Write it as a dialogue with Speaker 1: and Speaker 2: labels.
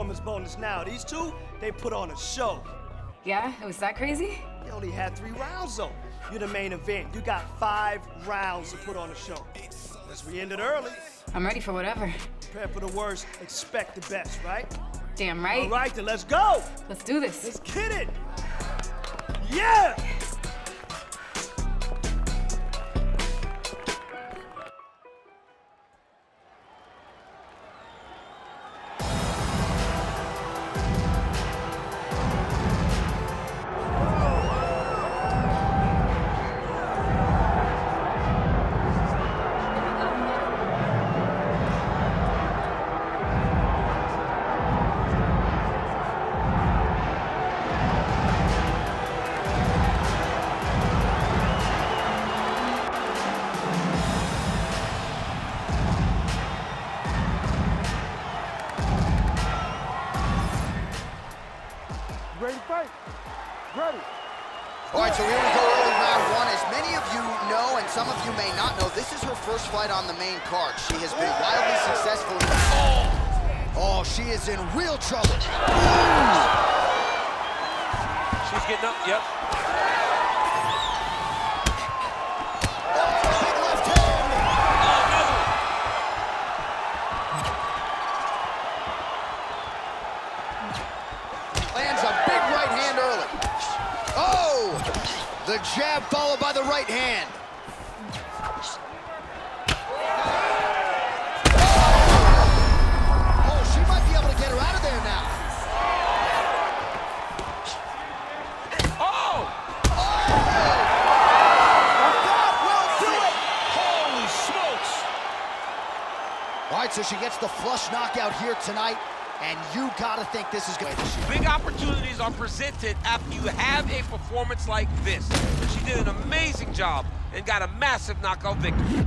Speaker 1: performance bonus now. These two, they put on a show.
Speaker 2: Yeah, it was that crazy?
Speaker 1: You only had 3 rounds, though. You're the main event. You got 5 rounds to put on a show. As we ended early.
Speaker 2: I'm ready for whatever.
Speaker 1: Prepare for the worst, expect the best, right?
Speaker 2: Damn right.
Speaker 1: All right, then let's go.
Speaker 2: Let's do this.
Speaker 1: Let's get it. Yeah!
Speaker 3: Ready to fight? Ready.
Speaker 4: All right, so here we go, early round 1. As many of you know, and some of you may not know, this is her first fight on the main card. She has been wildly successful. Oh, she is in real trouble.
Speaker 5: She's getting up, yep.
Speaker 4: Big left hand. Lands a big right hand early. Oh! The jab followed by the right hand. Oh, she might be able to get her out of there now.
Speaker 5: Oh!
Speaker 4: That will do it!
Speaker 5: Holy smokes!
Speaker 4: All right, so she gets the flush knockout here tonight, and you gotta think this is going to shoot.
Speaker 5: Big opportunities are presented after you have a performance like this. She did an amazing job and got a massive knockout victory.